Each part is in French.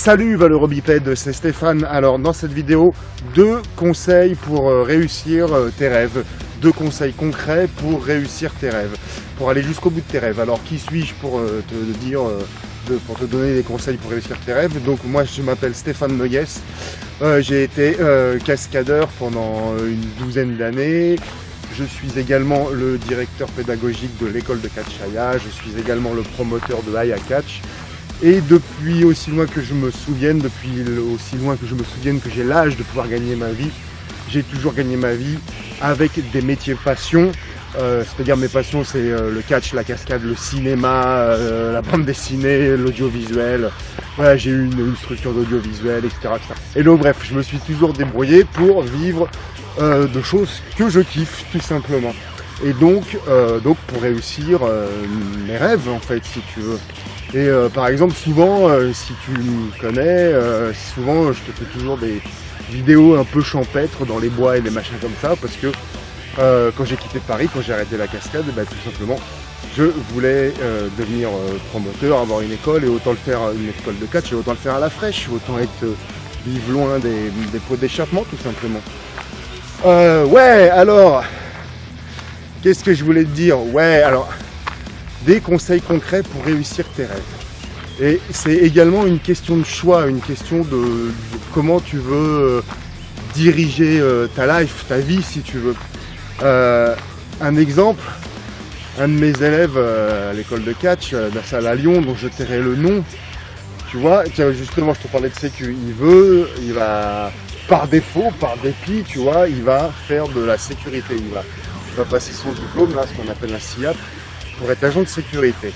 Salut valeureux bipède, c'est Stéphane. Alors dans cette vidéo, 2 conseils pour réussir tes rêves. 2 conseils concrets pour réussir tes rêves, pour aller jusqu'au bout de tes rêves. Alors qui suis-je pour pour te donner des conseils pour réussir tes rêves? Donc moi je m'appelle Stéphane Noguès, j'ai été cascadeur pendant une douzaine d'années. Je suis également le directeur pédagogique de l'école de catch Aya, je suis également le promoteur de Aya Catch. Et depuis aussi loin que je me souvienne, que j'ai l'âge de pouvoir gagner ma vie, j'ai toujours gagné ma vie avec des métiers passion. C'est-à-dire mes passions, c'est le catch, la cascade, le cinéma, la bande dessinée, l'audiovisuel. Voilà, j'ai eu une structure d'audiovisuel, etc., etc. Et donc bref, je me suis toujours débrouillé pour vivre de choses que je kiffe, tout simplement. Et donc pour réussir mes rêves, en fait, si tu veux. Et par exemple, souvent, si tu me connais, souvent je te fais toujours des vidéos un peu champêtres dans les bois et des machins comme ça, parce que quand j'ai quitté Paris, quand j'ai arrêté la cascade, tout simplement, je voulais devenir promoteur, avoir une école, et autant le faire, une école de catch, et autant le faire à la fraîche, autant vivre loin des pots d'échappement, tout simplement. Ouais, alors, qu'est-ce que je voulais te dire? Ouais, alors, des conseils concrets pour réussir tes rêves. Et c'est également une question de choix, une question de comment tu veux diriger ta life, ta vie, si tu veux. Un exemple, un de mes élèves à l'école de catch, la salle à Lyon, dont je tairai le nom, tu vois, justement je te parlais de sécu, il va, par défaut, par dépit, tu vois, il va faire de la sécurité, il va passer son diplôme, là, ce qu'on appelle un SIAP, pour être agent de sécurité.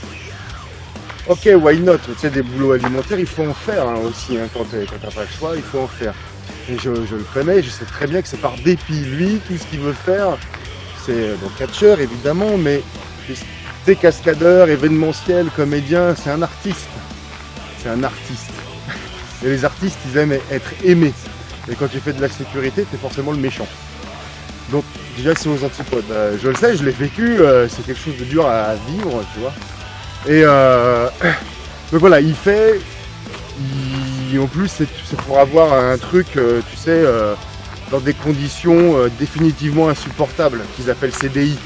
Ok, why not? Tu sais, des boulots alimentaires, il faut en faire aussi, quand t'as pas le choix, il faut en faire. Et je le connais, je sais très bien que c'est par dépit. Lui, tout ce qu'il veut faire, c'est donc catcheur évidemment, mais c'est cascadeur, événementiel, comédien, c'est un artiste. C'est un artiste. Et les artistes, ils aiment être aimés. Et quand tu fais de la sécurité, t'es forcément le méchant. Donc déjà c'est aux antipodes. Je le sais, je l'ai vécu, c'est quelque chose de dur à vivre, tu vois. Et donc voilà, en plus c'est pour avoir un truc, tu sais, dans des conditions définitivement insupportables, qu'ils appellent CDI,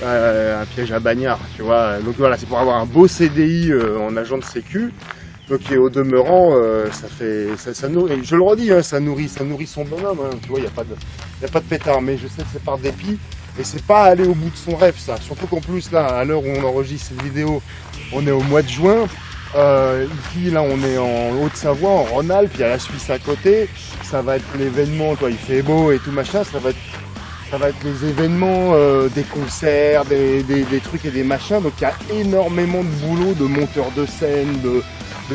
un piège à bagnard, tu vois. Donc voilà, c'est pour avoir un beau CDI en agent de sécu. Donc et au demeurant, ça nourrit, je le redis, ça nourrit son bonhomme, tu vois, il n'y a pas de pétard, mais je sais que c'est par dépit, et c'est pas aller au bout de son rêve, ça. Surtout qu'en plus, là, à l'heure où on enregistre cette vidéo, on est au mois de juin, ici, là, on est en Haute-Savoie, en Rhône-Alpes, il y a la Suisse à côté, ça va être l'événement, toi, il fait beau et tout machin, ça va être les événements, des concerts, des trucs et des machins, donc il y a énormément de boulot, de monteurs de scène, de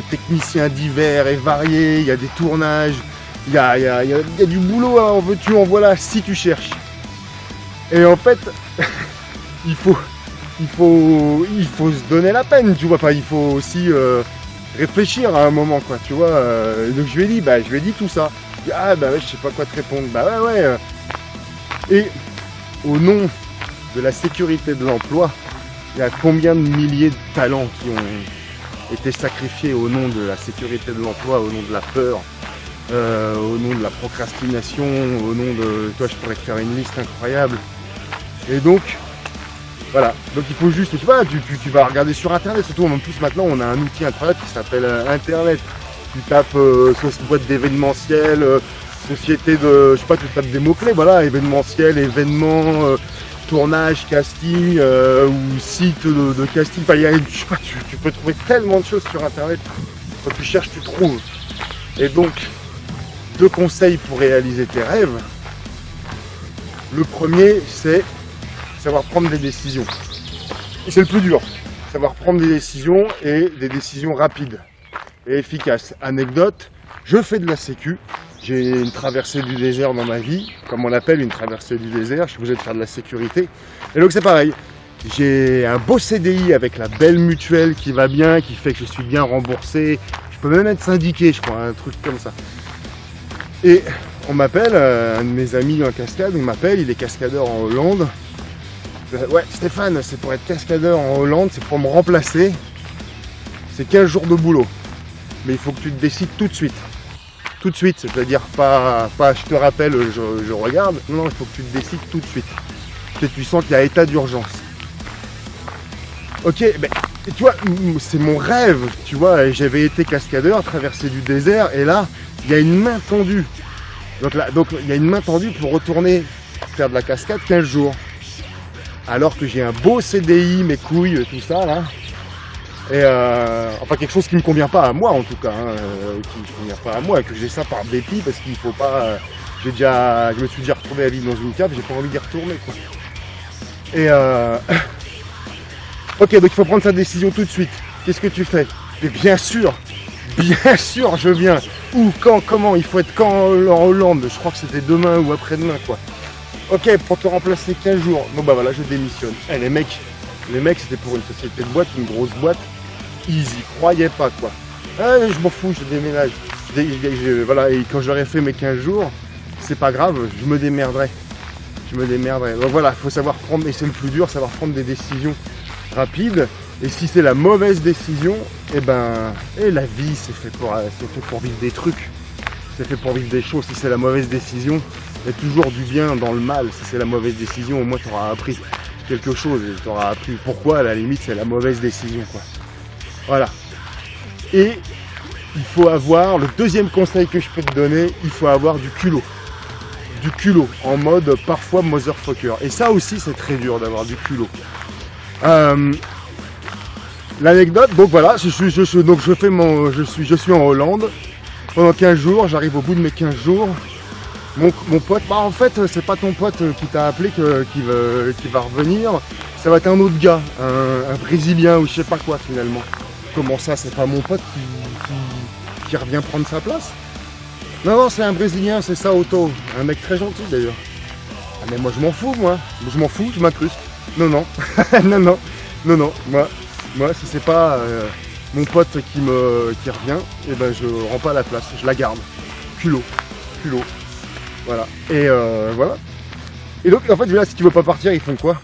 techniciens divers et variés, il y a des tournages, il y a du boulot, en veux-tu, en voilà, si tu cherches. Et en fait, il faut se donner la peine, tu vois, enfin, il faut aussi réfléchir à un moment, quoi, tu vois. Donc je lui ai dit tout ça. Ouais, je sais pas quoi te répondre, ouais. Et au nom de la sécurité de l'emploi, il y a combien de milliers de talents qui ont été sacrifiés au nom de la sécurité de l'emploi, au nom de la peur, au nom de la procrastination, au nom de... Toi, je pourrais te faire une liste incroyable. Et donc, voilà. Donc il faut juste, tu vois, tu vas regarder sur Internet, surtout en plus maintenant, on a un outil Internet qui s'appelle Internet. Tu tapes boîte d'événementiel, société de... Je sais pas, tu tapes des mots-clés, voilà, événementiel, événement... tournage, casting ou site de casting, enfin, je sais pas, tu peux trouver tellement de choses sur Internet. Quand tu cherches, tu trouves. Et donc, 2 conseils pour réaliser tes rêves. Le premier, c'est savoir prendre des décisions. Et c'est le plus dur. Savoir prendre des décisions, et des décisions rapides et efficaces. Anecdote, je fais de la sécu. J'ai une traversée du désert dans ma vie, comme on l'appelle, une traversée du désert, je suis obligé de faire de la sécurité. Et donc c'est pareil, j'ai un beau CDI avec la belle mutuelle qui va bien, qui fait que je suis bien remboursé. Je peux même être syndiqué, je crois, un truc comme ça. Et on m'appelle, un de mes amis en cascade, il est cascadeur en Hollande. Ouais, Stéphane, c'est pour être cascadeur en Hollande, c'est pour me remplacer. C'est 15 jours de boulot. mais il faut que tu te décides tout de suite. Tout de suite, c'est-à-dire pas je te rappelle, je regarde. Non, il faut que tu te décides tout de suite. Que tu sens qu'il y a état d'urgence. Ok, ben, tu vois, c'est mon rêve, tu vois, j'avais été cascadeur, traversé du désert, et là, il y a une main tendue. Donc il y a une main tendue pour retourner faire de la cascade 15 jours. Alors que j'ai un beau CDI, mes couilles, tout ça, là. Et enfin quelque chose qui ne me convient pas à moi en tout cas, hein, qui ne me convient pas à moi, et que j'ai ça par dépit parce qu'il faut pas. Je me suis déjà retrouvé à vivre dans une cave, j'ai pas envie d'y retourner quoi. Et ok, donc il faut prendre sa décision tout de suite. Qu'est-ce que tu fais? Et bien sûr, je viens. Où, quand, comment? Il faut être quand en Hollande? Je crois que c'était demain ou après-demain quoi. Ok, pour te remplacer 15 jours. Bon bah voilà, je démissionne. Eh, les mecs, c'était pour une société de boîte, une grosse boîte. Ils y croyaient pas quoi. Ah, je m'en fous, je déménage. Voilà, et quand j'aurais fait mes 15 jours, c'est pas grave, je me démerderai. Donc voilà, il faut savoir prendre, et c'est le plus dur, savoir prendre des décisions rapides. Et si c'est la mauvaise décision, la vie c'est fait pour vivre des trucs. C'est fait pour vivre des choses. Si c'est la mauvaise décision, il y a toujours du bien dans le mal. Si c'est la mauvaise décision, au moins tu auras appris quelque chose. Tu auras appris pourquoi, à la limite, c'est la mauvaise décision, quoi. Voilà. Et il faut avoir, le deuxième conseil que je peux te donner, il faut avoir du culot. Du culot, en mode parfois motherfucker. Et ça aussi, c'est très dur d'avoir du culot. L'anecdote, donc voilà, je suis en Hollande. Pendant 15 jours, j'arrive au bout de mes 15 jours. Mon pote, en fait, c'est pas ton pote qui t'a appelé qui va revenir. Ça va être un autre gars, un Brésilien ou je sais pas quoi finalement. Comment ça, c'est pas mon pote qui revient prendre sa place? Non, c'est un Brésilien, c'est ça, Otto. Un mec très gentil d'ailleurs. Ah, mais moi je m'en fous, je m'incruste. Non. Moi, si c'est pas mon pote qui revient, je rends pas la place, je la garde. Culot. Voilà. Et voilà. Et donc en fait, là, si tu veux pas partir, ils font quoi?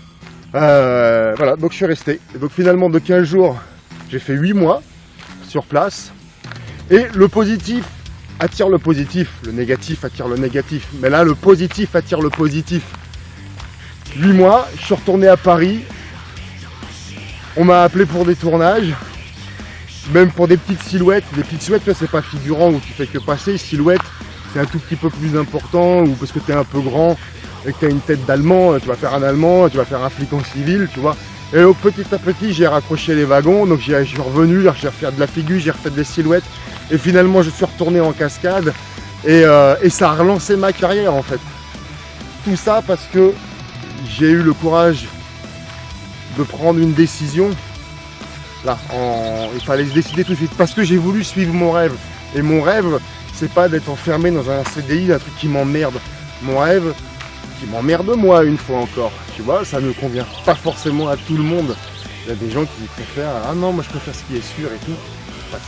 Voilà, donc je suis resté. Et donc finalement, de 15 jours, j'ai fait 8 mois sur place. Et le positif attire le positif, le négatif attire le négatif. Mais là, le positif attire le positif. 8 mois, je suis retourné à Paris. On m'a appelé pour des tournages, même pour des petites silhouettes. Des petites silhouettes, c'est pas figurant où tu fais que passer. Silhouette, c'est un tout petit peu plus important, ou parce que tu es un peu grand et que tu as une tête d'allemand, tu vas faire un allemand, tu vas faire un flic en civil, tu vois. Et donc petit à petit, j'ai raccroché les wagons, donc je suis revenu, j'ai refait de la figure, j'ai refait des silhouettes, et finalement je suis retourné en cascade, et ça a relancé ma carrière en fait. Tout ça parce que j'ai eu le courage de prendre une décision. Là, il fallait se décider tout de suite, parce que j'ai voulu suivre mon rêve. Et mon rêve, c'est pas d'être enfermé dans un CDI, un truc qui m'emmerde. Mon rêve, qui m'emmerde moi une fois encore. Tu vois, ça ne convient pas forcément à tout le monde. Il y a des gens qui préfèrent, ah non, moi je préfère ce qui est sûr et tout. Pas de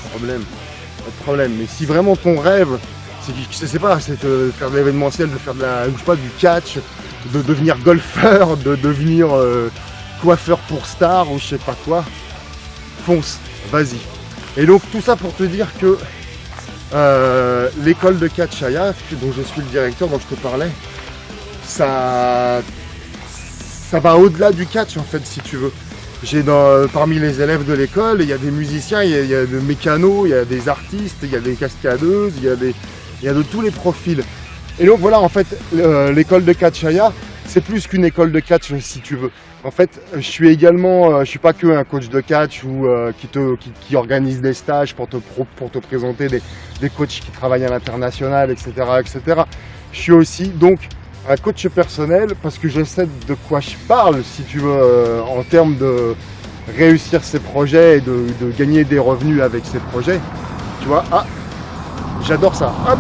problème. Mais si vraiment ton rêve, c'est de faire de l'événementiel, de faire du catch, de devenir golfeur, de devenir coiffeur pour star ou je sais pas quoi, fonce, vas-y. Et donc tout ça pour te dire que l'école de catch Aya, dont je suis le directeur, dont je te parlais, ça va au-delà du catch en fait, si tu veux. J'ai parmi les élèves de l'école, il y a des musiciens, il y a des mécanos, il y a des artistes, il y a des cascadeuses, il y a de tous les profils. Et donc voilà, en fait, l'école de catch Aya, c'est plus qu'une école de catch si tu veux. En fait, je suis pas que un coach de catch ou qui organise des stages pour te présenter des coachs qui travaillent à l'international, etc., etc. Je suis aussi donc un coach personnel parce que je sais de quoi je parle, si tu veux, en termes de réussir ses projets et de gagner des revenus avec ses projets. Tu vois, j'adore ça. Hop,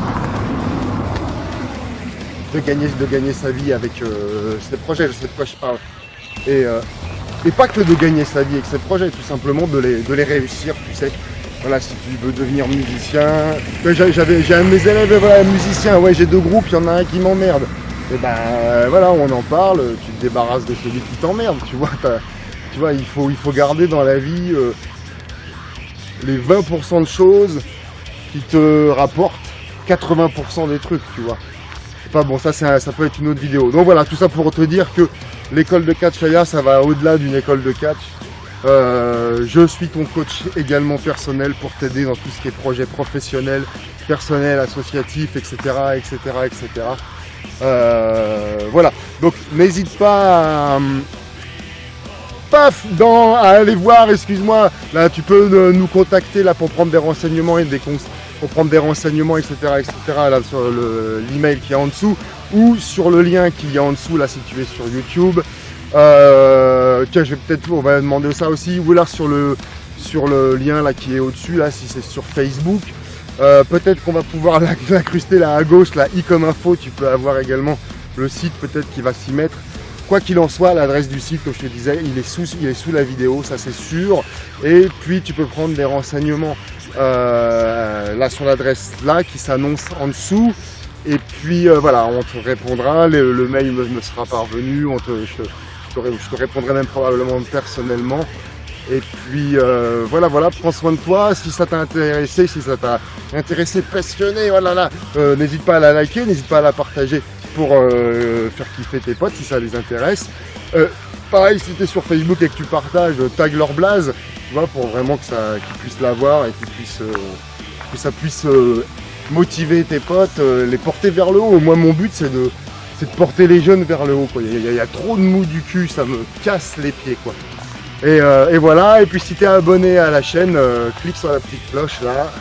de gagner sa vie avec ses projets, je sais de quoi je parle. Et pas que de gagner sa vie avec ses projets, tout simplement de les réussir, tu sais. Voilà, si tu veux devenir musicien. J'ai un de mes élèves, voilà, musicien, ouais, j'ai 2 groupes, il y en a un qui m'emmerde. Et voilà, on en parle, tu te débarrasses de celui qui t'emmerde, tu vois, il faut garder dans la vie les 20% de choses qui te rapporte 80% des trucs, tu vois. Enfin bon, ça peut être une autre vidéo. Donc voilà, tout ça pour te dire que l'école de catch Aya, ça va au-delà d'une école de catch. Je suis ton coach également personnel pour t'aider dans tout ce qui est projet professionnel, personnel, associatif, etc. etc., etc. Voilà, donc n'hésite pas à aller voir, excuse-moi, là tu peux nous contacter là pour prendre des renseignements et pour prendre des renseignements, etc., etc., là sur l'email qui est en dessous, ou sur le lien qui est en dessous, là si tu es sur YouTube. Tiens, on va demander ça aussi, ou là sur le lien là qui est au-dessus, là si c'est sur Facebook. Peut-être qu'on va pouvoir l'incruster là à gauche, là i comme info, tu peux avoir également le site peut-être qui va s'y mettre. Quoi qu'il en soit, l'adresse du site, comme je te disais, il est sous la vidéo, ça c'est sûr. Et puis tu peux prendre des renseignements là sur l'adresse là qui s'annonce en dessous. Et puis voilà, on te répondra, le mail me sera parvenu, je te répondrai même probablement personnellement. Et puis voilà, prends soin de toi. Si ça t'a intéressé, passionné, voilà là, n'hésite pas à la liker, n'hésite pas à la partager pour faire kiffer tes potes si ça les intéresse. Pareil, si tu es sur Facebook et que tu partages, tag leur blaze, tu vois, pour vraiment qu'ils puissent la voir et que ça puisse motiver tes potes, les porter vers le haut. Moi, mon but, c'est de porter les jeunes vers le haut, quoi. Il y a trop de mou du cul, ça me casse les pieds, quoi. Et voilà, et puis si tu es abonné à la chaîne, clique sur la petite cloche là.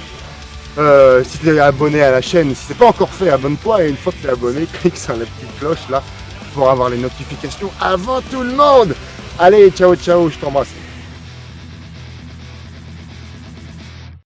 Si tu es abonné à la chaîne, si c'est pas encore fait, abonne-toi, et une fois que tu es abonné, clique sur la petite cloche là pour avoir les notifications avant tout le monde. Allez, ciao, ciao, je t'embrasse.